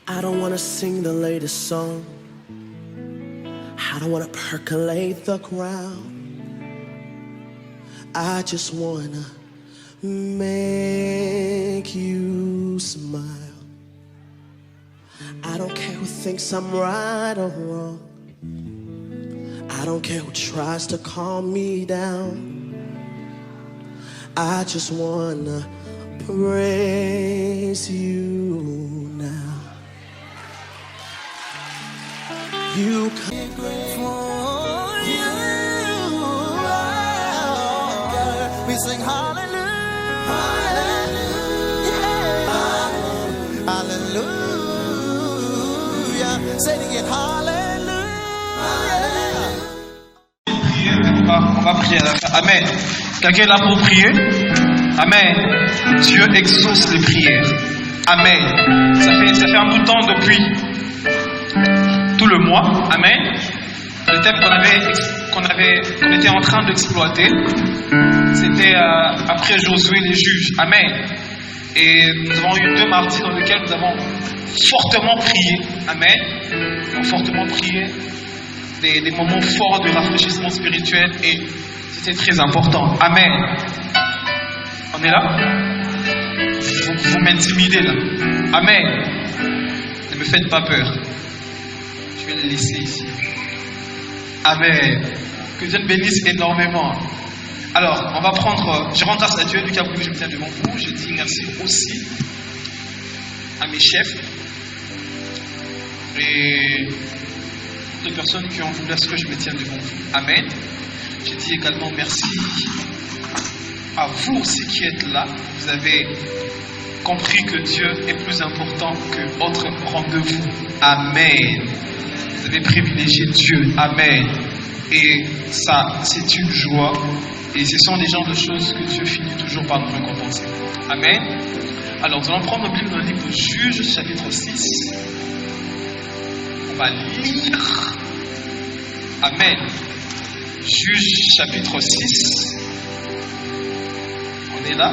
I don't wanna sing the latest song. I don't wanna percolate the crowd. I just wanna make you smile. I don't care who thinks I'm right or wrong. I don't care who tries to calm me down. I just wanna praise you now. You come for you. We sing hallelujah, hallelujah, hallelujah. Say it again, hallelujah. On va prier à la fin. Amen. Quelqu'un est là pour prier? Amen. Dieu exauce les prières. Amen. Ça fait un bout de temps depuis tout le mois. Amen. Le thème qu'on était en train d'exploiter, c'était après Josué les juges. Amen. Et nous avons eu 2 mardis dans lesquels nous avons fortement prié. Amen. Nous avons fortement prié des moments forts de rafraîchissement spirituel et c'était très important. Amen. On est là? Vous m'intimidez là. Amen. Ne me faites pas peur. Je vais le laisser ici. Amen. Que Dieu le bénisse énormément. Alors, on va prendre. Je rends grâce à Dieu du cas où je me tiens devant vous. Je dis merci aussi à mes chefs et les personnes qui ont voulu à ce que je me tienne devant vous. Amen. Je dis également merci à vous aussi qui êtes là. Vous avez compris que Dieu est plus important que votre rendez-vous. Amen. Vous avez privilégié Dieu. Amen. Et ça, c'est une joie. Et ce sont des genres de choses que Dieu finit toujours par nous récompenser. Amen. Alors, nous allons prendre nos Bibles dans le livre de Juges, chapitre 6. On va lire. Amen. Juges, chapitre 6. On est là.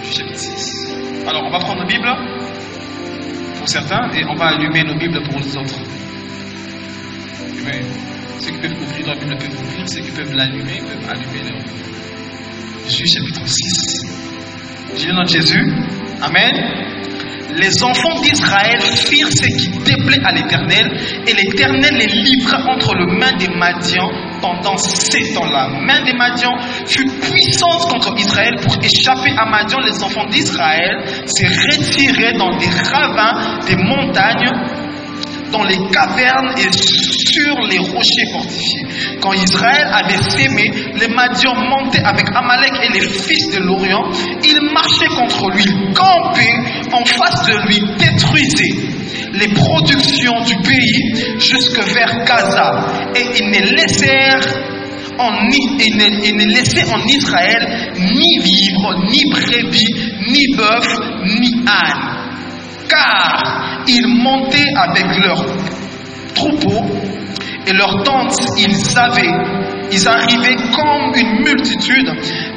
Juges, chapitre 6. Alors, on va prendre nos Bibles pour certains et on va allumer nos Bibles pour les autres. Amen. Ceux qui peuvent ouvrir leur Bible peuvent ouvrir, ceux qui peuvent l'allumer peuvent allumer leur Bible. Juges, chapitre 6. J'ai le nom de Jésus. Amen. Les enfants d'Israël firent ce qui déplaît à l'Éternel, et l'Éternel les livra entre les mains des Madians pendant 7 ans. La main des Madians fut puissante contre Israël. Pour échapper à Madian, les enfants d'Israël se retiraient dans des ravins des montagnes, dans les cavernes et sur les rochers fortifiés. Quand Israël avait sémé, les Madians montaient avec Amalek et les fils de l'Orient. Ils marchaient contre lui, campaient en face de lui, détruisaient les productions du pays jusque vers Gaza. Et ils ne laissaient en Israël ni vivre, ni brebis, ni bœuf, ni âne. Car ils montaient avec leurs troupeaux et leurs tentes, ils arrivaient comme une multitude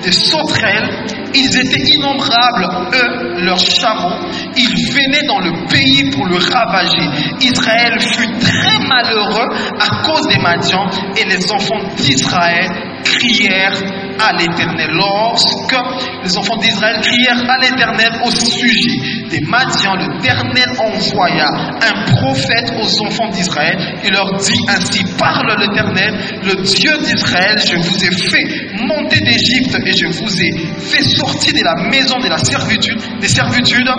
de sauterelles. Ils étaient innombrables, eux, leurs chameaux. Ils venaient dans le pays pour le ravager. Israël fut très malheureux à cause des Madians, et les enfants d'Israël crièrent à l'Éternel. Lorsque les enfants d'Israël crièrent à l'Éternel au sujet des Madians, l'Éternel envoya un prophète aux enfants d'Israël. Il leur dit ainsi: parle l'Éternel, le Dieu d'Israël, je vous ai fait monter d'Égypte et je vous ai fait sortir de la maison de la servitude, des servitudes.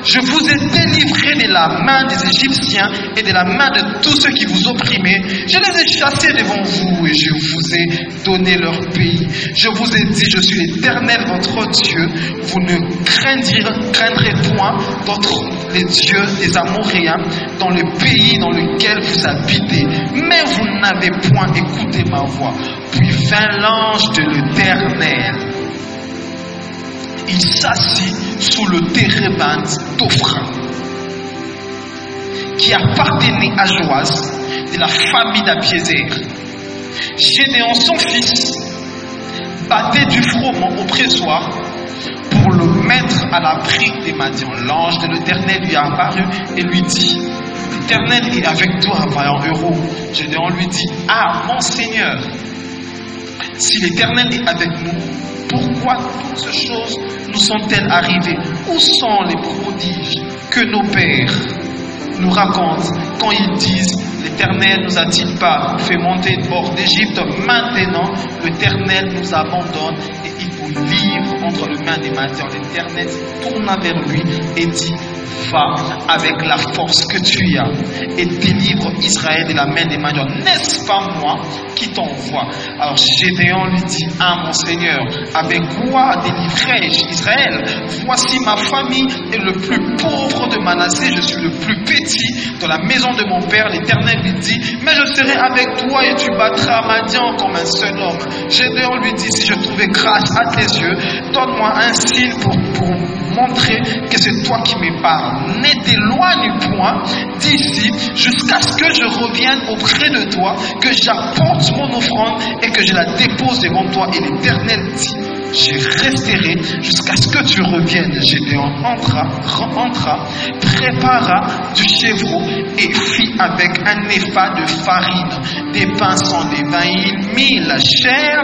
Je vous ai délivré de la main des Égyptiens et de la main de tous ceux qui vous opprimaient. Je les ai chassés devant vous et je vous ai donné leur pays. Je vous ai dit: je suis l'Éternel votre Dieu. Vous ne craindrez point d'autres les dieux des Amoréens dans le pays dans lequel vous habitez. Mais vous n'avez point écouté ma voix. Puis vint l'ange de l'Éternel. Il s'assit sous le térébinthe d'Ophra, qui appartenait à Joas, de la famille d'Abiézer. Gédéon, son fils, battait du froment au pressoir pour le mettre mettre à l'abri des Madians. L'ange de l'Éternel lui apparut et lui dit: l'Éternel est avec toi, vaillant héros. Gédéon lui dit: ah, mon Seigneur, si l'Éternel est avec nous, pourquoi toutes ces choses nous sont-elles arrivées? Où sont les prodiges que nos pères nous racontent quand ils disent: l'Éternel nous a-t-il pas fait monter hors d'Égypte? Maintenant, l'Éternel nous abandonne et il vous livre entre les mains des Madians. L'Éternel tourna vers lui et dit: va avec la force que tu as et délivre Israël de la main des Madians. N'est-ce pas moi qui t'envoie? Alors Gédéon lui dit: ah, mon Seigneur, avec quoi délivrerai-je Israël? Voici ma famille est le plus pauvre de Manassé, je suis le plus petit dans la maison de mon père. L'Éternel lui dit: mais je serai avec toi et tu battras Madian comme un seul homme. Gédéon lui dit: si je trouvais grâce à tes yeux, donne-moi un signe pour montrer que c'est toi qui me parles. Ne t'éloigne point d'ici jusqu'à ce que je revienne auprès de toi, que j'apporte mon offrande et que je la dépose devant toi. Et l'Éternel dit: je resterai jusqu'à ce que tu reviennes. Gédéon entra, prépara du chevreau et fit avec un épha de farine des pains sans levain. Il mit la chair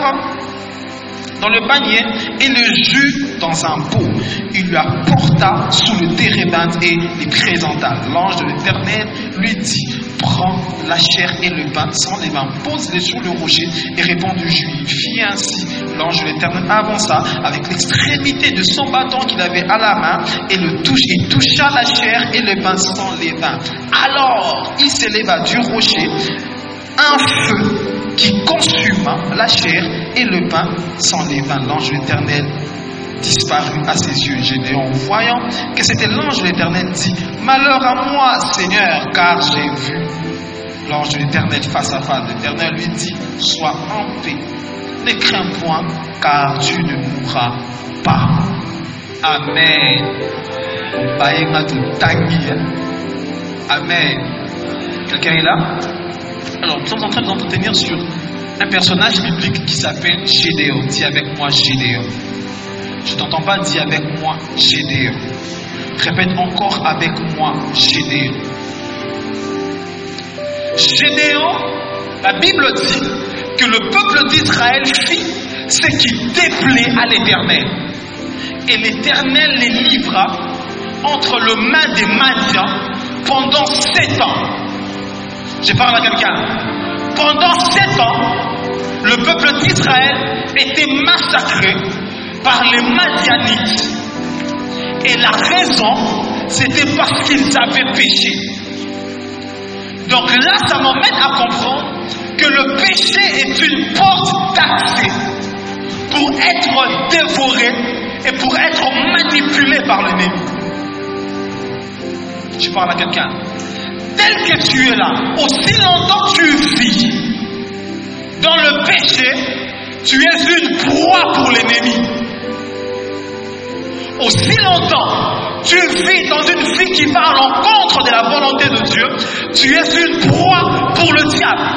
dans le panier et le jus dans un pot. Il lui apporta sous le térébinthe et les présenta. L'ange de l'Éternel lui dit: prends la chair et le pain sans levain, pose-les sur le rocher et répand du jus. Il fit ainsi. L'ange de l'Éternel avança avec l'extrémité de son bâton qu'il avait à la main et il toucha la chair et le pain sans levain. Alors il s'éleva du rocher un feu qui consuma la chair et le pain sans levain. L'ange de l'Éternel disparut à ses yeux. Gédéon, voyant que c'était l'ange de l'Éternel, dit: malheur à moi, Seigneur, car j'ai vu l'ange de l'Éternel face à face. L'Éternel lui dit: sois en paix, ne crains point, car tu ne mourras pas. Amen. Amen. Quelqu'un est là? Alors, nous sommes en train de nous entretenir sur un personnage biblique qui s'appelle Gédéon. Dis avec moi Gédéon. Je t'entends pas, dis avec moi Gédéon. Répète encore avec moi Gédéon. Gédéon, la Bible dit que le peuple d'Israël fit ce qui déplaît à l'Éternel. Et l'Éternel les livra entre les mains des Madians pendant 7 ans. Je parle à quelqu'un. Pendant 7 ans, le peuple d'Israël était massacré par les Madianites. Et la raison, c'était parce qu'ils avaient péché. Donc là, ça m'emmène à comprendre que le péché est une porte d'accès pour être dévoré et pour être manipulé par l'ennemi. Je parle à quelqu'un. Tel que tu es là, aussi longtemps que tu vis dans le péché, tu es une proie pour l'ennemi. Aussi longtemps tu vis dans une vie qui va à l'encontre de la volonté de Dieu, tu es une proie pour le diable.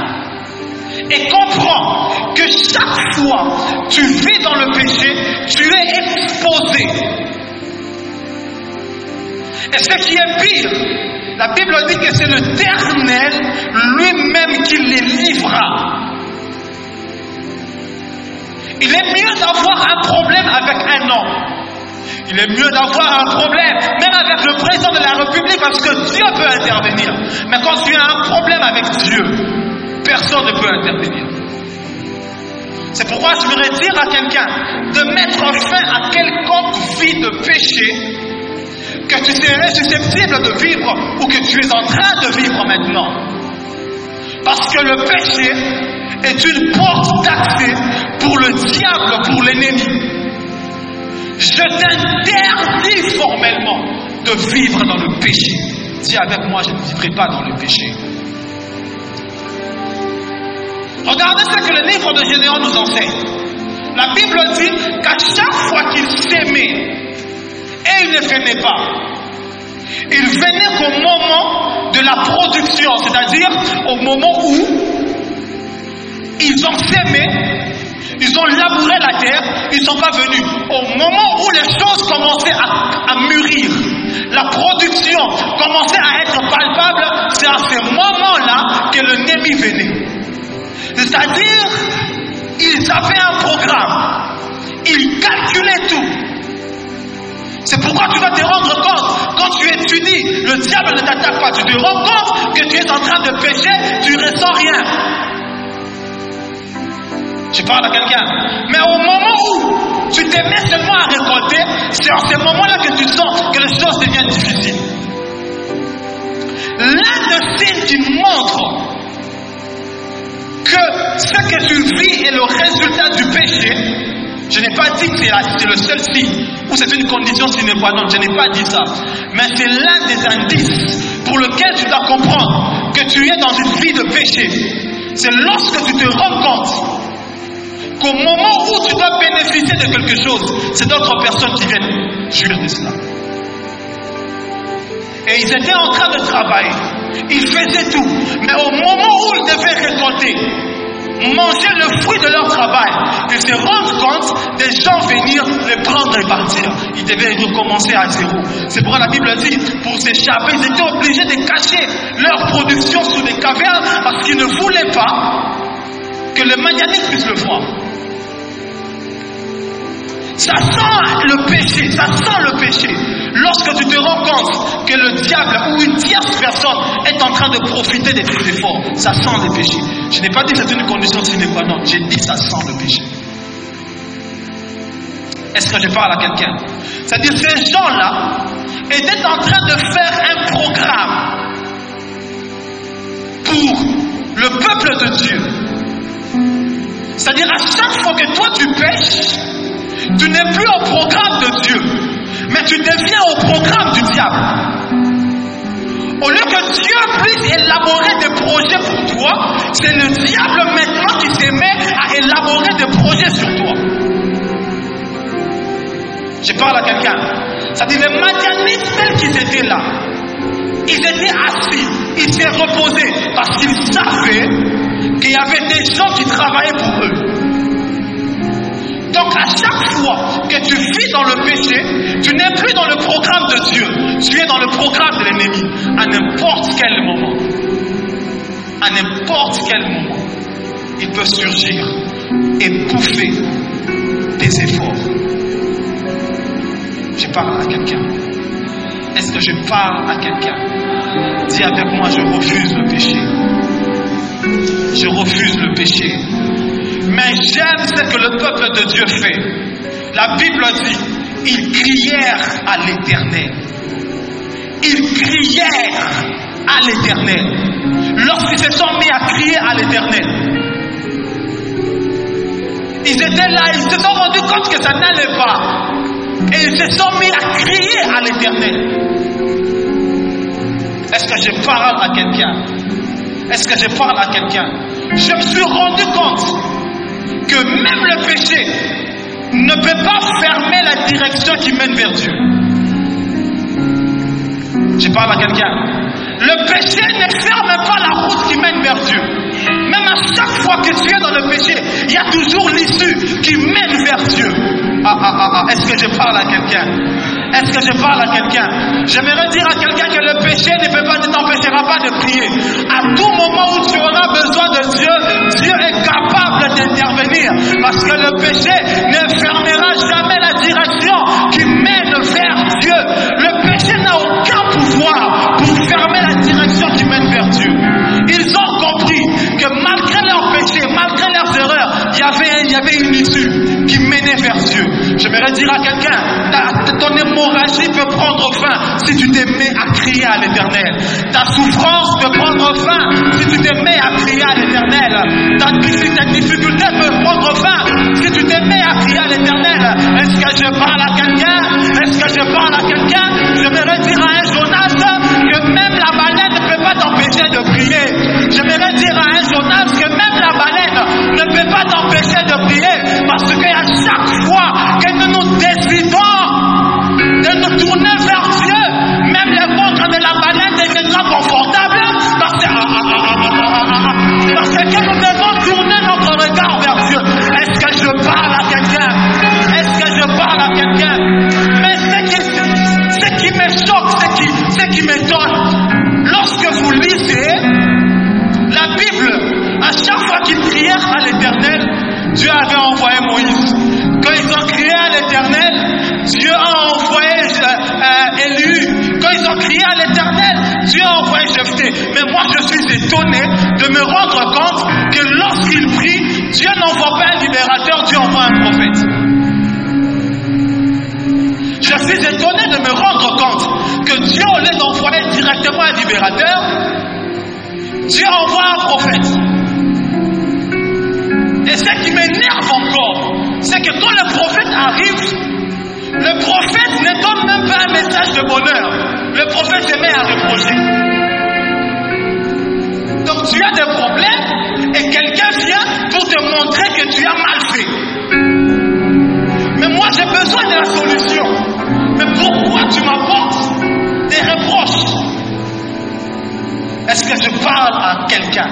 Et comprends que chaque fois tu vis dans le péché, tu es exposé. Et ce qui est pire, la Bible dit que c'est l'Éternel lui-même qui les livra. Il est mieux d'avoir un problème avec un homme. Il est mieux d'avoir un problème même avec le président de la République parce que Dieu peut intervenir. Mais quand tu as un problème avec Dieu, personne ne peut intervenir. C'est pourquoi je voudrais dire à quelqu'un de mettre fin à quelconque vie de péché que tu serais susceptible de vivre ou que tu es en train de vivre maintenant. Parce que le péché est une porte d'accès pour le diable, pour l'ennemi. Je t'interdis formellement de vivre dans le péché. Dis avec moi, je ne vivrai pas dans le péché. Regardez ce que le livre de Gédéon nous enseigne. La Bible dit qu'à chaque fois qu'il s'aimait, et il ne venait pas. Il venait qu'au moment de la production, c'est-à-dire au moment où ils ont sémé, ils ont labouré la terre, ils ne sont pas venus. Au moment où les choses commençaient à C'est pourquoi tu vas te rendre compte, quand tu étudies, le diable ne t'attaque pas, tu te rends compte que tu es en train de pécher, tu ne ressens rien. Je parle à quelqu'un. Mais au moment où tu te mets seulement à récolter, c'est en ce moment-là que tu sens que les choses deviennent difficiles. L'un des signes qui montre que ce que tu vis est le résultat du péché, je n'ai pas dit que c'est le seul signe ou c'est une condition sine qua non, je n'ai pas dit ça. Mais c'est l'un des indices pour lequel tu dois comprendre que tu es dans une vie de péché. C'est lorsque tu te rends compte qu'au moment où tu dois bénéficier de quelque chose, c'est d'autres personnes qui viennent jouir de cela. Et ils étaient en train de travailler, ils faisaient tout, mais au moment où ils devaient récolter, manger le fruit de leur travail, ils se rendent compte des gens venir les prendre et partir. Ils devaient recommencer à zéro. C'est pourquoi la Bible dit, pour s'échapper, ils étaient obligés de cacher leur production sous des cavernes parce qu'ils ne voulaient pas que le manianisme puisse le voir. Ça sent le péché, ça sent le péché. Lorsque tu te rends compte que le diable ou une tierce personne est en train de profiter de tes efforts, ça sent le péché. Je n'ai pas dit que c'est une condition sine qua non, j'ai dit que ça sent le péché. Est-ce que je parle à quelqu'un? C'est-à-dire ces gens-là étaient en train de faire un programme pour le peuple de Dieu. C'est-à-dire à chaque fois que toi tu pêches, tu n'es plus au programme de Dieu, mais tu deviens au programme du diable. Au lieu que Dieu puisse élaborer des projets pour toi, c'est le diable maintenant qui se met à élaborer des projets sur toi. Je parle à quelqu'un. C'est-à-dire les madianites tels qu'ils étaient là, ils étaient assis, ils s'étaient reposés parce qu'ils savaient qu'il y avait des gens qui travaillaient pour eux. Donc à chaque fois que tu vis dans le péché, tu n'es plus dans le programme de Dieu, tu es dans le programme de l'ennemi. À n'importe quel moment, à n'importe quel moment, il peut surgir et bouffer tes efforts. Je parle à quelqu'un. Est-ce que je parle à quelqu'un? Dis avec moi, je refuse le péché. Je refuse le péché. Mais j'aime ce que le peuple de Dieu fait. La Bible dit, ils crièrent à l'Éternel. Ils crièrent à l'Éternel. Lorsqu'ils se sont mis à crier à l'Éternel, ils étaient là, ils se sont rendus compte que ça n'allait pas. Et ils se sont mis à crier à l'Éternel. Est-ce que je parle à quelqu'un? Est-ce que je parle à quelqu'un? Je me suis rendu compte que même le péché ne peut pas fermer la direction qui mène vers Dieu. Je parle à quelqu'un. Le péché ne ferme pas la route qui mène vers Dieu. Même à chaque fois que tu es dans le péché, il y a toujours l'issue qui mène vers Dieu. Est-ce que je parle à quelqu'un? Est-ce que je parle à quelqu'un? J'aimerais dire à quelqu'un que le péché ne t'empêchera pas de prier. À tout moment où tu auras besoin de Dieu, Dieu est capable d'intervenir. Parce que le péché ne fermera jamais la direction qui mène vers Dieu. Le péché n'a aucun pouvoir pour fermer la direction qui mène vers Dieu. Ils ont compris que malgré leurs péchés, malgré leurs erreurs, il y avait une issue qui menait vers Dieu. J'aimerais dire à quelqu'un, ton hémorragie peut prendre fin si tu te mets à crier à l'Éternel. Ta souffrance peut prendre fin si tu te mets à crier à l'Éternel. Ta difficulté peut prendre fin si tu te mets à crier à l'Éternel. Est-ce que je parle à quelqu'un? Est-ce que je parle à quelqu'un? J'aimerais dire à un Jonas que même la baleine ne peut pas t'empêcher de prier. J'aimerais dire à un Jonas que même la baleine ne peut pas t'empêcher de prier. Parce qu'à chaque fois que nous nous décidons de nous tourner vers Dieu, même le ventre de la baleine deviendra confortable parce que nous devons tourner notre regard vers Dieu. Est-ce que je parle à quelqu'un? Est-ce que je parle à quelqu'un? Mais ce qui me choque, ce qui m'étonne, lorsque vous lisez la Bible, à chaque fois qu'ils prièrent à l'Éternel, Dieu avait envoyé Moïse. Quand ils ont crié à l'Éternel, Dieu a envoyé étonné de me rendre compte que lorsqu'il prie, Dieu n'envoie pas un libérateur, Dieu envoie un prophète. Je suis étonné de me rendre compte que Dieu, au lieu d'envoyer directement un libérateur, Dieu envoie un prophète. Et ce qui m'énerve encore, c'est que quand le prophète arrive, le prophète ne donne même pas un message de bonheur. Le prophète se met à reprocher. Donc tu as des problèmes et quelqu'un vient pour te montrer que tu as mal fait. Mais moi j'ai besoin de la solution. Mais pourquoi tu m'apportes des reproches? Est-ce que je parle à quelqu'un?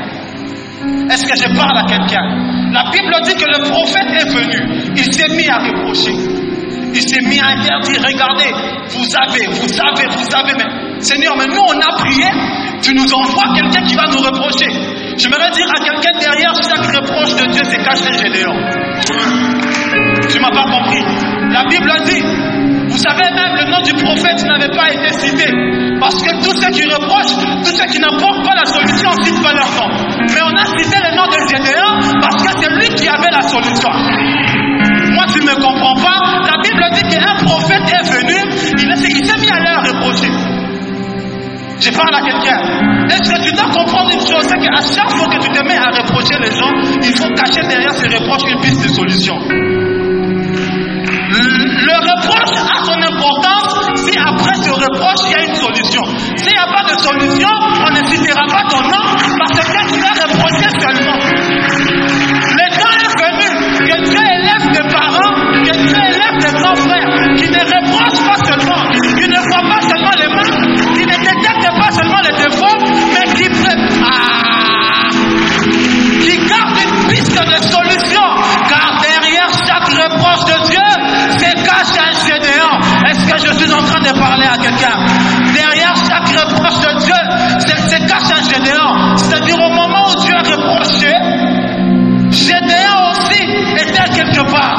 Est-ce que je parle à quelqu'un? La Bible dit que le prophète est venu. Il s'est mis à reprocher. Il s'est mis à dire, regardez, vous savez, mais Seigneur, mais nous on a prié, tu nous envoies quelqu'un qui va nous reprocher. J'aimerais dire à quelqu'un derrière chaque reproche de Dieu, c'est caché Gédéon. Tu m'as pas compris. La Bible dit, vous savez même le nom du prophète n'avait pas été cité. Parce que tous ceux qui reprochent, tous ceux qui n'apportent pas la solution, on ne cite pas leur nom. Mais on a cité le nom de Gédéon parce que c'est lui qui avait la solution. Moi, tu ne me comprends pas. La Bible dit qu'un prophète est venu, il s'est mis à leur reprocher. Je parle à quelqu'un. Est-ce que tu dois comprendre une chose? C'est qu'à chaque fois que tu te mets à reprocher les gens, il faut cacher derrière ces reproches une piste de solution. Le reproche a son importance si après ce reproche il y a une solution. S'il n'y a pas de solution, on ne citera pas ton nom parce que tu as reproché seulement. Le temps est venu que Dieu élève des parents, que Dieu élève des grands frères qui ne reprochent pas seulement, qui ne voient pas seulement les mains, qui ne détectent pas seulement les défauts, mais qui gardent une piste de solution. Car derrière chaque reproche de Dieu, c'est cache un Gédéon. Est-ce que je suis en train de parler à quelqu'un? Derrière chaque reproche de Dieu, c'est cache un Gédéon. C'est-à-dire au moment où Dieu a reproché, Gédéon aussi était quelque part.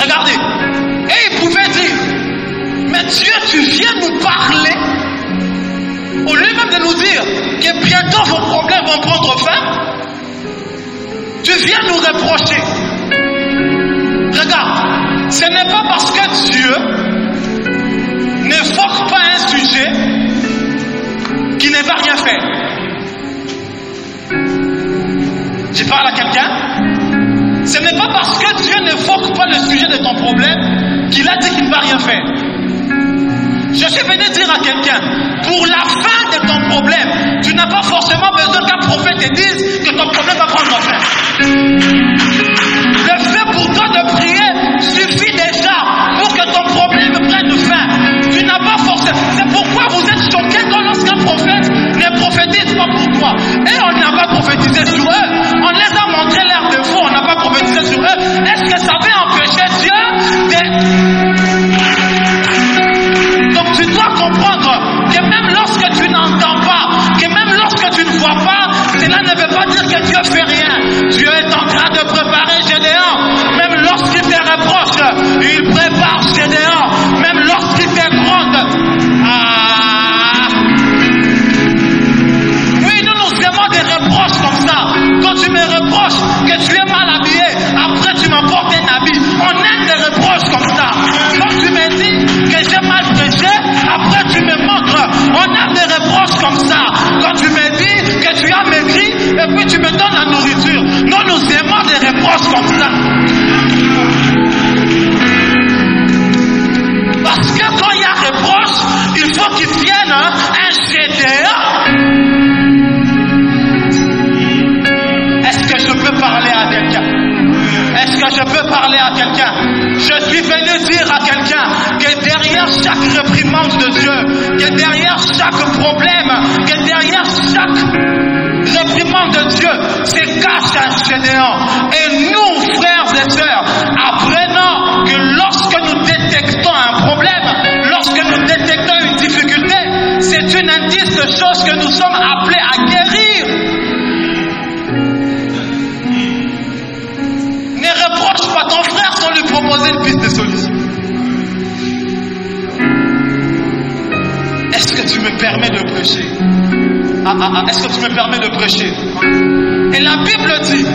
Regardez. Et il pouvait dire, mais Dieu, tu viens nous parler, au lieu même de nous dire que bientôt vos problèmes vont prendre fin, tu viens nous reprocher. Regarde, ce n'est pas parce que Dieu n'évoque pas un sujet qui ne va rien faire. Je parle à quelqu'un. Ce n'est pas parce que Dieu n'évoque pas le sujet de ton problème qu'il a dit qu'il ne va rien faire. Je suis venu dire à quelqu'un, pour la fin de ton problème, tu n'as pas forcément besoin qu'un prophète te dise que ton problème va prendre fin. Le fait pour toi de prier suffit déjà pour que ton problème prenne fin. Tu n'as pas forcément. C'est pourquoi vous êtes choqués quand lorsqu'un prophète ne prophétise pas pour toi. Et on n'a pas prophétisé sur eux. On les a montré leurs défauts, on n'a pas prophétisé sur eux. Est-ce que ça va empêcher Dieu de... Donc tu dois comprendre que même lorsque tu n'entends pas, que même lorsque tu ne vois pas, cela ne veut pas dire que Dieu fait rien. Dieu est en train de préparer Gédéon. Même lorsqu'il te reproche, il prépare Gédéon. Même lorsqu'il te gronde. Oui, nous aimons des reproches comme ça. Quand tu me reproches que tu es mal habillé, après tu m'apportes un habit. On aime des reproches comme ça. Quand tu me dis que j'ai mal prêché, après tu me montres. On aime des reproches comme ça. Quand tu me dis que tu as maigri, et puis tu me donnes la nourriture. Nous aimons des reproches comme ça. Parce que quand il y a reproche, il faut qu'il vienne un Gédéon. Est-ce que je peux parler à quelqu'un? Est-ce que je peux parler à quelqu'un? Je suis venu dire à quelqu'un que derrière chaque réprimande de Dieu, que derrière chaque problème, que derrière chaque réprimande de Dieu, c'est cache un Gédéon. Et nous, frères et sœurs, apprenons que lorsque nous détectons un problème, lorsque nous détectons une difficulté, c'est une indice de choses que nous sommes appelés à guérir. Ne reproche pas ton frère sans lui proposer une piste de solution. Est-ce que tu me permets de prêcher? Est-ce que tu me permets de prêcher? Et la Bible dit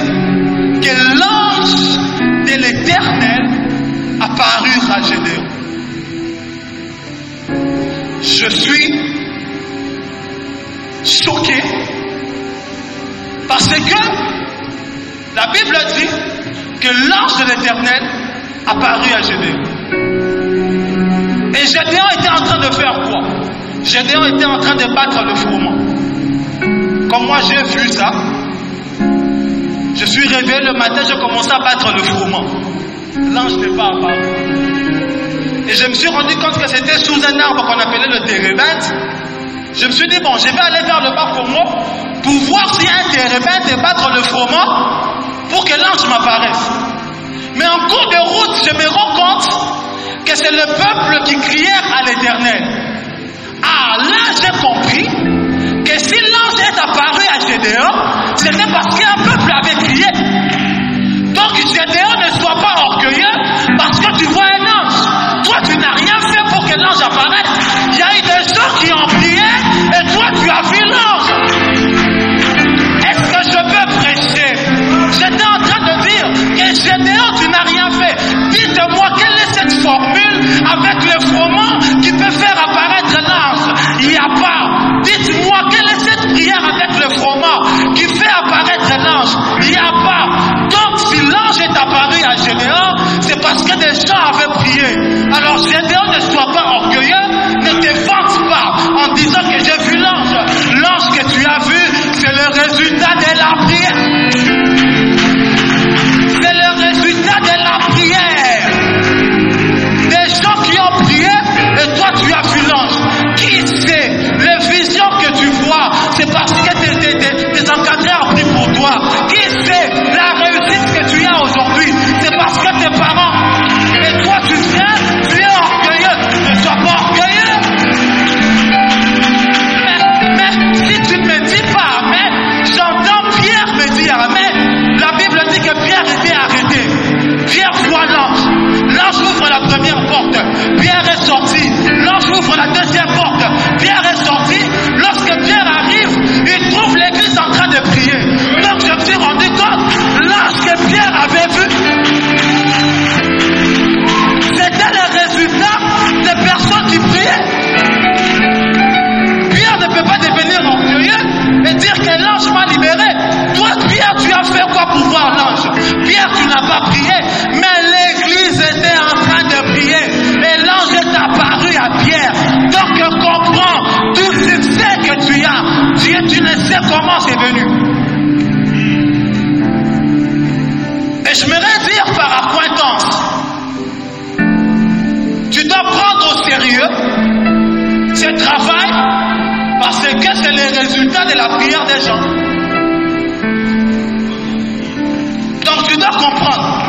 que l'ange de l'Éternel apparut à Gédéon. Je suis choqué parce que la Bible dit que l'ange de l'Éternel apparut à Gédéon. Et Gédéon était en train de faire quoi? Gédéon était en train de battre le froment. Comme moi j'ai vu ça, je suis réveillé le matin, j'ai commencé à battre le froment. L'ange n'est pas apparu. Et je me suis rendu compte que c'était sous un arbre qu'on appelait le térébinthe. Je me suis dit, bon, je vais aller vers le bas froment pour voir s'il y a un térébinthe et battre le froment pour que l'ange m'apparaisse. Mais en cours de route, je me rends compte que c'est le peuple qui criait à l'Éternel. Ah, là j'ai compris que si l'ange est apparu à Gédéon, c'était parce qu'un peuple avait crié. Donc Gédéon ne soit pas orgueilleux parce que tu vois un ange. Toi tu n'as rien fait pour que l'ange apparaisse. Il y a eu des gens qui ont prié et toi tu as vu l'ange. Est-ce que je peux prêcher? J'étais en train de dire que Gédéon tu n'as rien fait. Dites-moi quelle est cette formule avec le froment qui peut faire apparaître l'ange? Il n'y a pas. Dites-moi quelle est cette prière avec le froment qui fait apparaître l'ange? Il n'y a pas. Donc si l'ange est apparu à Gédéon, c'est parce que des gens avaient prié. Alors Gédéon, ne sois pas orgueilleux, ne te vante pas en disant que j'ai vu l'ange. L'ange que tu as vu, c'est le résultat de la prière. C'est le résultat de la prière. Des gens qui ont prié et toi tu as vu l'ange. Qui sait? Les visions que tu vois, c'est parce que tes encadrés ont pris pour toi. Qui sait? La réussite que tu as aujourd'hui, c'est parce que tes parents. Et toi tu viens, tu es orgueilleux. Ne sois pas orgueilleux. Mais si tu ne me dis pas amen, j'entends Pierre me dire amen. La Bible dit que Pierre était arrêté. Pierre voit l'ange. L'ange ouvre la première porte. Pierre est sorti. L'ange ouvre la deuxième porte. Pierre est sorti. Lorsque Pierre arrive, il trouve l'église en train de prier. Donc je me suis rendu compte, l'ange que Pierre avait vu, c'était le résultat des personnes qui priaient. Pierre ne peut pas devenir orgueilleux et dire que l'ange m'a libéré. Toi, Pierre, tu as fait quoi pour voir l'ange? Pierre, tu n'as pas prié, mais l'église était en train de prier et l'ange est apparu à Pierre. Donc, comprends tout succès que tu as. Tu ne sais comment c'est venu. Et je m'aimerais dire par accointance, tu dois prendre au sérieux ce travail parce que c'est le résultat de la prière des gens. Donc tu dois comprendre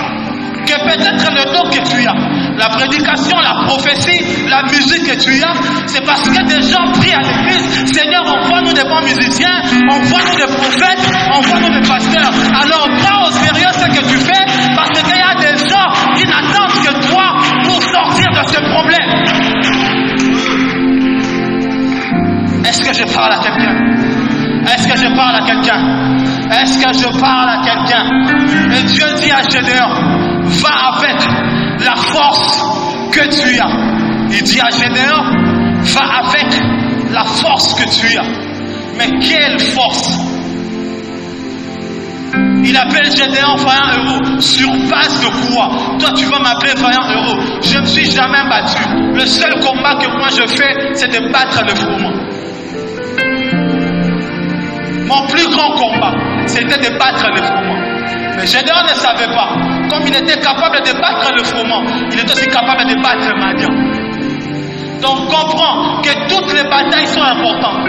que peut-être le don que tu as, la prédication, la prophétie, la musique que tu as, c'est parce que des gens prient à l'église. Seigneur, envoie-nous des bons musiciens, envoie-nous des prophètes, envoie-nous des pasteurs. Alors prends au sérieux ce que tu fais parce qu'il y a des gens qui n'attendent que toi pour sortir de ce problème. Est-ce que je parle à quelqu'un? Est-ce que je parle à quelqu'un? Est-ce que je parle à quelqu'un? Et Dieu dit à Gédéon, va avec la force que tu as. Il dit à Gédéon, va avec la force que tu as. Mais quelle force? Il appelle Gédéon vaillant héros. Sur base de quoi? Toi tu vas m'appeler vaillant héros. Je ne me suis jamais battu. Le seul combat que moi je fais, c'est de battre le froment. Mon plus grand combat, c'était de battre le froment. Mais Gédéon ne savait pas. Comme il était capable de battre le froment, il est aussi capable de battre Madian. Donc comprends que toutes les batailles sont importantes.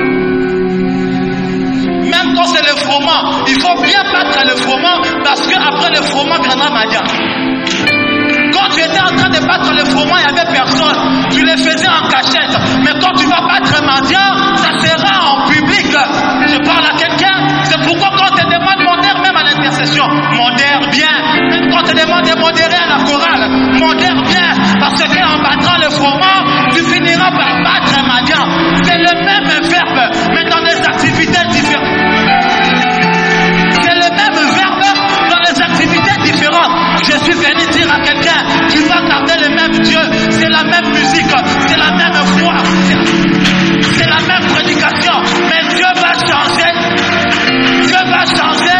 Même quand c'est le froment, il faut bien battre le froment parce qu'après le froment viendra Madian. Quand tu étais en train de battre le froment, il n'y avait personne. Tu le faisais en cachette. Mais quand tu vas battre Madian, ça sera en public. Je parle à quelqu'un. C'est pourquoi quand on te demande modère même à l'intercession, modère bien. Même quand on te demande de modérer à la chorale, modère bien. Parce qu'en battant le froment, tu finiras par battre Madian. C'est le même verbe, mais dans des activités différentes. C'est le même verbe dans des activités différentes. Je suis venu dire à quelqu'un, tu vas garder le même Dieu, c'est la même musique, c'est la même foi, c'est la même prédication, mais Dieu va changer. Dieu va changer.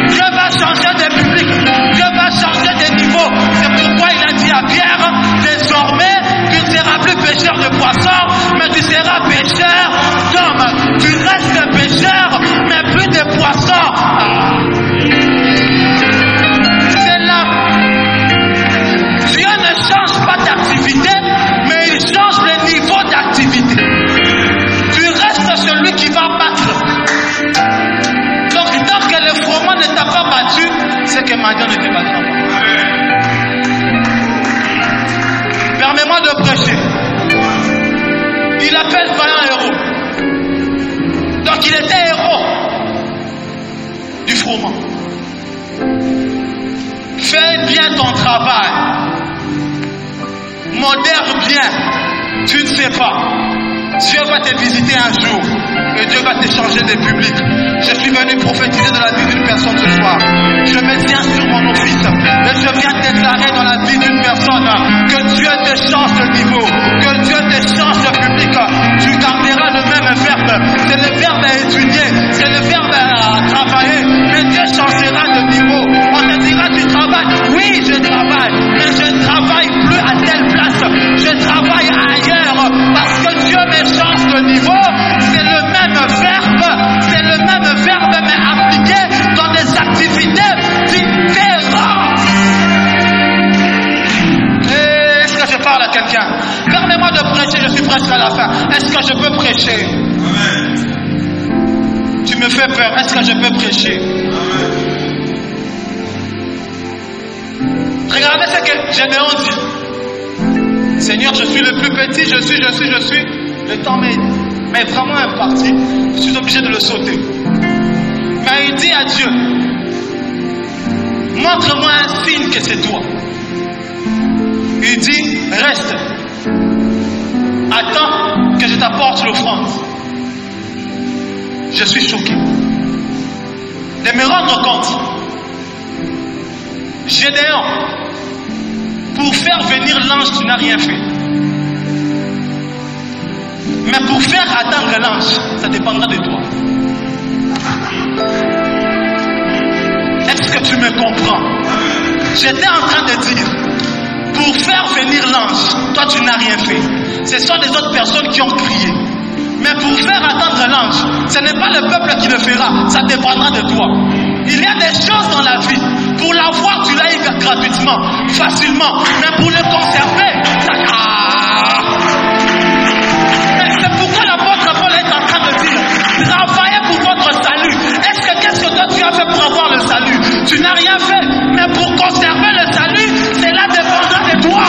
Dieu va changer des publics. Dieu va changer des niveaux. C'est pourquoi il a dit à Pierre, désormais, tu ne seras plus pêcheur de poissons, mais tu seras pêcheur d'hommes. Tu restes pêcheur, mais plus de poissons. C'est là. Dieu ne change pas d'activité, mais il change le niveau d'activité. Tu restes celui qui va battre. Donc, tant que le froment ne t'a pas battu, c'est que Madian ne te battra pas. Permets-moi de prêcher. Il appelle vaillant héros. Donc, il était héros du froment. Fais bien ton travail. Modère bien. Tu ne sais pas. Dieu va te visiter un jour et Dieu va te changer de public. Je suis venu prophétiser dans la vie d'une personne ce soir. Je me tiens sur mon office et je viens déclarer dans la vie d'une personne que Dieu te change de niveau, que Dieu te change de public. Tu garderas le même verbe. C'est le verbe à étudier, c'est le verbe à travailler, mais Dieu changera de niveau. On te dira tu travailles. Oui, je travaille, mais je ne travaille plus à telle place. Je travaille ailleurs parce que Dieu me change de niveau. C'est le même verbe, mais appliqué dans des activités différentes. Est-ce que je parle à quelqu'un? Permets-moi de prêcher, je suis presque à la fin. Est-ce que je peux prêcher? Amen. Tu me fais peur, est-ce que je peux prêcher? Amen. Regardez ce que Gédéon dit. Seigneur, je suis le plus petit, je suis. Le temps m'est vraiment imparti, je suis obligé de le sauter. Mais il dit à Dieu, montre-moi un signe que c'est toi. Il dit, reste. Attends que je t'apporte l'offrande. Je suis choqué de me rendre compte. Gédéon, pour faire venir l'ange, tu n'as rien fait. Mais pour faire attendre l'ange, ça dépendra de toi. Est-ce que tu me comprends? J'étais en train de dire, pour faire venir l'ange, toi tu n'as rien fait. Ce sont des autres personnes qui ont crié. Mais pour faire attendre l'ange, ce n'est pas le peuple qui le fera, ça dépendra de toi. Il y a des choses dans la vie, pour l'avoir tu l'as eu gratuitement, facilement, mais pour le conserver, ça... C'est pourquoi l'apôtre Paul est en train de dire, travaillez pour votre salut. Qu'est-ce que toi tu as fait pour avoir le salut? Tu n'as rien fait, mais pour conserver le salut, cela dépendra de toi.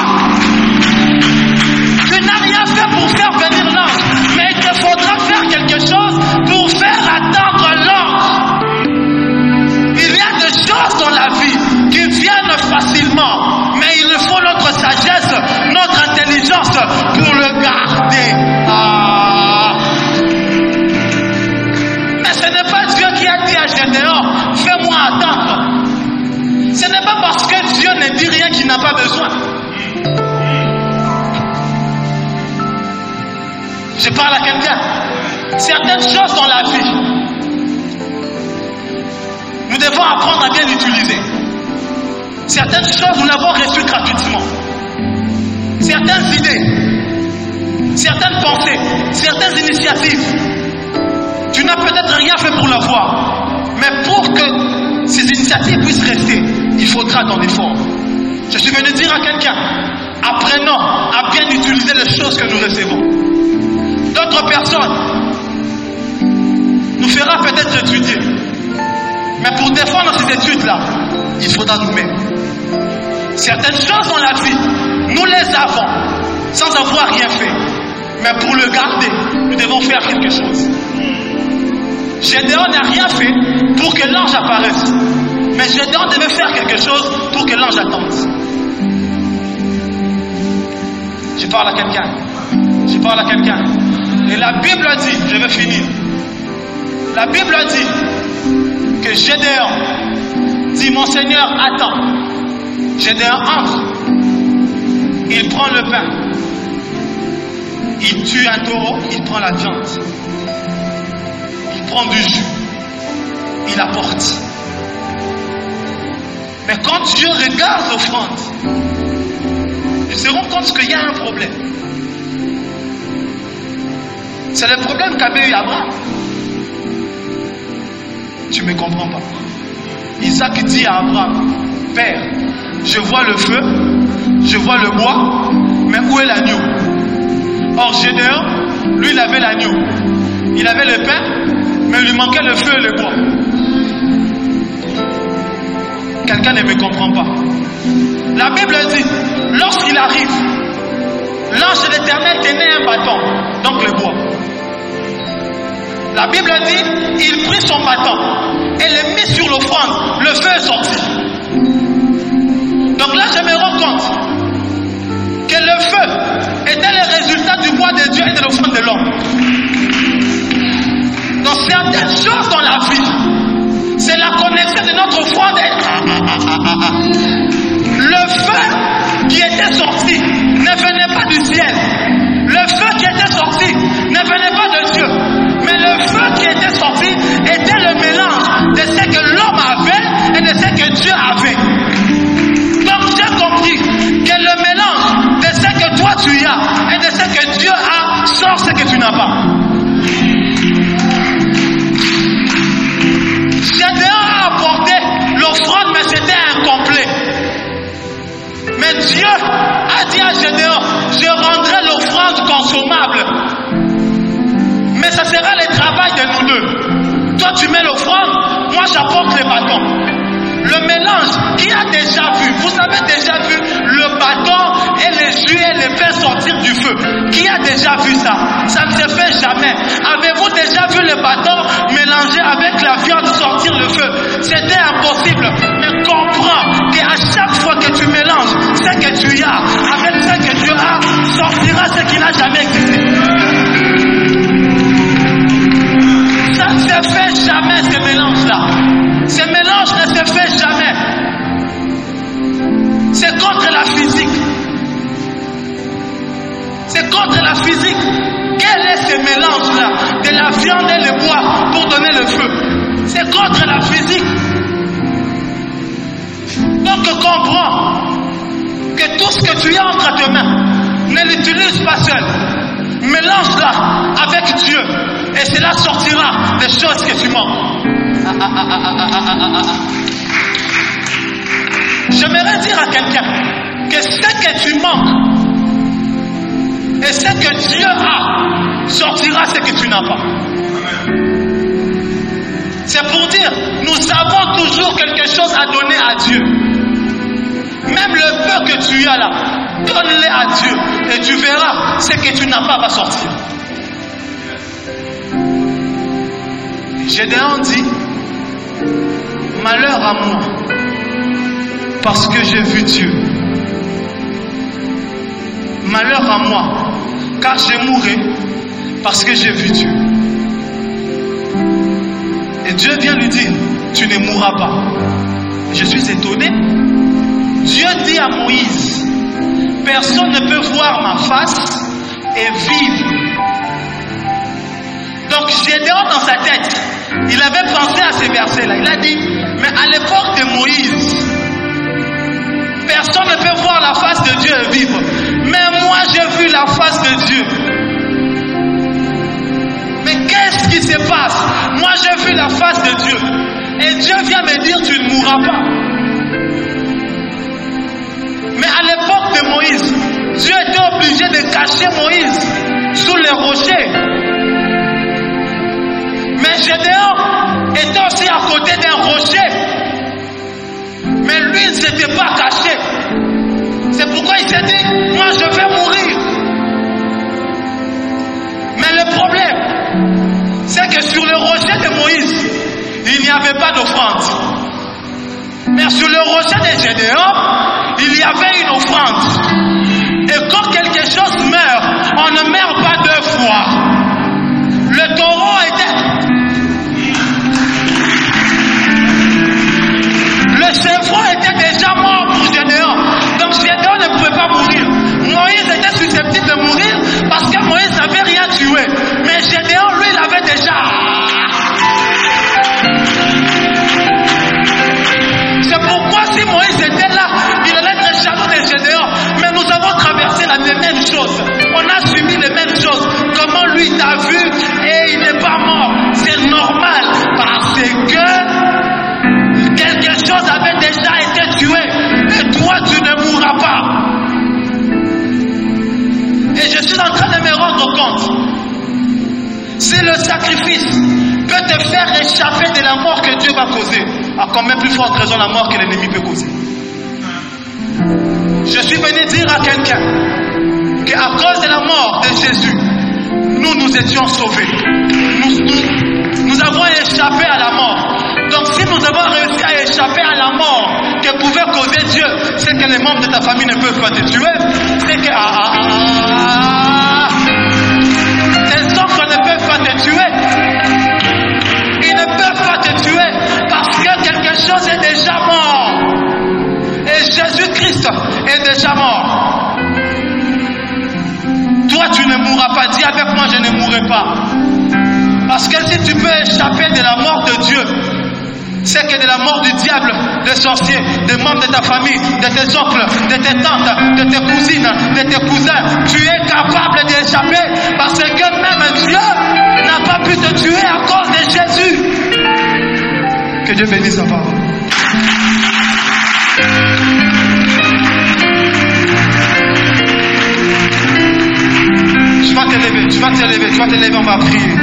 Tu n'as rien fait pour faire venir l'ange, mais il te faudra faire quelque chose pour faire attendre l'ange. Il y a des choses dans la vie qui viennent facilement, mais il faut notre sagesse, notre intelligence pour le garder. Mais ce n'est pas Dieu qui a dit à Gédéon, fais-moi attendre. Ce n'est pas parce que Dieu ne dit rien qu'il n'a pas besoin. Je parle à quelqu'un. Certaines choses dans la vie, nous devons apprendre à bien l'utiliser. Certaines choses, nous l'avons reçues gratuitement. Certaines idées, certaines pensées, certaines initiatives, tu n'as peut-être rien fait pour l'avoir. Mais pour que ces initiatives puissent rester, il faudra ton effort. Je suis venu dire à quelqu'un, apprenons à bien utiliser les choses que nous recevons. D'autres personnes nous fera peut-être étudier. Mais pour défendre ces études-là, il faudra nous-mêmes. Certaines choses dans la vie, nous les avons sans avoir rien fait. Mais pour le garder, nous devons faire quelque chose. Gédéon n'a rien fait pour que l'ange apparaisse. Mais Gédéon devait faire quelque chose pour que l'ange attende. parle à quelqu'un. Je parle à quelqu'un. Et la Bible dit, je vais finir. La Bible dit que Gédéon dit, mon Seigneur attend. Gédéon entre. Il prend le pain. Il tue un taureau, il prend la viande. Il prend du jus. Il apporte. Mais quand Dieu regarde l'offrande, il se rend compte qu'il y a un problème. C'est le problème qu'avait eu Abraham. Tu ne me comprends pas. Isaac dit à Abraham, Père, je vois le feu, je vois le bois, mais où est l'agneau? Or Gédéon, lui il avait l'agneau. Il avait le pain, mais il lui manquait le feu et le bois. Quelqu'un ne me comprend pas. La Bible dit, lorsqu'il arrive, l'ange de l'Éternel tenait un bâton, donc le bois. La Bible dit, il prit son bâton et le mit sur l'offrande. Le feu est sorti. Donc là, je me rends compte que le feu était le résultat du bois de Dieu et de l'offrande de l'homme. Donc certaines choses dans la vie, c'est la connexion de notre offrande. Le feu qui était sorti ne venait pas du ciel. Le feu qui était sorti ne venait pas de Dieu. Mais le feu qui était sorti était le mélange de ce que l'homme avait et de ce que Dieu avait. Donc j'ai compris que le mélange de ce que toi tu as et de ce que Dieu a sort ce que tu n'as pas. Gédéon a apporté l'offrande, mais c'était incomplet. Mais Dieu a dit à Gédéon, je rendrai l'offrande consommable. Mais ça sera le travail de nous deux. Toi tu mets l'offrande, moi j'apporte les bâtons. Le mélange, qui a déjà vu? Vous avez déjà vu le bâton et les jus et les pains sortir du feu? Qui a déjà vu ça? Ça ne se fait jamais. Avez-vous déjà vu le bâton mélanger avec la viande sortir le feu? C'était impossible. Mais comprends qu'à chaque fois que tu mélanges ce que tu as avec ce que Dieu a, sortira ce qui n'a jamais existé. Ça ne se fait jamais, ce mélange-là. Ce mélange ne se fait jamais. C'est contre la physique. C'est contre la physique. Quel est ce mélange-là de la viande et le bois pour donner le feu? C'est contre la physique. Donc comprends que tout ce que tu as entre tes mains, ne l'utilise pas seul. Mélange-la avec Dieu et cela sortira des choses que tu manques. J'aimerais dire à quelqu'un que ce que tu manques et ce que Dieu a sortira ce que tu n'as pas. C'est pour dire, nous avons toujours quelque chose à donner à Dieu. Même le peu que tu as là, donne-le à Dieu et tu verras ce que tu n'as pas va sortir. Gédéon dit, malheur à moi, parce que j'ai vu Dieu. Malheur à moi, car je mourrai, parce que j'ai vu Dieu. Et Dieu vient lui dire, tu ne mourras pas. Je suis étonné. Dieu dit à Moïse, personne ne peut voir ma face et vivre. Donc Gédéon dans sa tête, il avait pensé à ces versets-là. Il a dit, mais à l'époque de Moïse, personne ne peut voir la face de Dieu et vivre. Mais moi j'ai vu la face de Dieu. Mais qu'est-ce qui se passe? Moi j'ai vu la face de Dieu. Et Dieu vient me dire, tu ne mourras pas. Mais à l'époque de Moïse, Dieu était obligé de cacher Moïse sous les rochers. Mais Gédéon était aussi à côté d'un rocher. Mais lui, il ne s'était pas caché. C'est pourquoi il s'est dit, moi je vais mourir. Mais le problème, c'est que sur le rocher de Moïse, il n'y avait pas d'offrande. Mais sur le rocher de Gédéon, il y avait une offrande. Et quand quelque chose les mêmes choses. On a subi les mêmes choses. Comment lui t'a vu et il n'est pas mort? C'est normal parce que quelque chose avait déjà été tué et toi tu ne mourras pas. Et je suis en train de me rendre compte. Si le sacrifice peut te faire échapper de la mort que Dieu va causer, à combien plus forte raison la mort que l'ennemi peut causer? Je suis venu dire à quelqu'un qu'à cause de la mort de Jésus, nous étions sauvés. Nous avons échappé à la mort. Donc si nous avons réussi à échapper à la mort que pouvait causer Dieu, c'est que les membres de ta famille ne peuvent pas te tuer, c'est que tes enfants ne peuvent pas te tuer. Ils ne peuvent pas te tuer parce que quelque chose est déjà mort. Et Jésus-Christ est déjà mort. Toi tu ne mourras pas. Dis avec moi, je ne mourrai pas. Parce que si tu peux échapper de la mort de Dieu, c'est que de la mort du diable, des sorciers, des membres de ta famille, de tes oncles, de tes tantes, de tes cousines, de tes cousins, tu es capable d'échapper parce que même Dieu n'a pas pu te tuer à cause de Jésus. Que Dieu bénisse sa parole. Tu vas te lever, on va prier.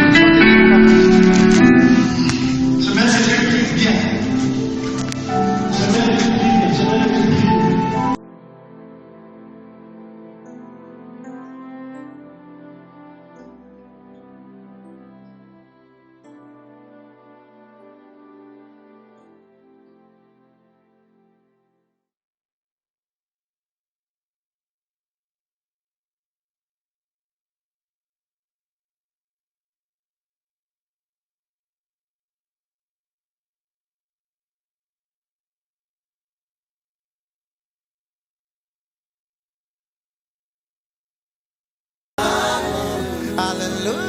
Hallelujah.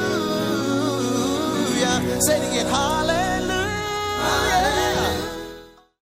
Say it again.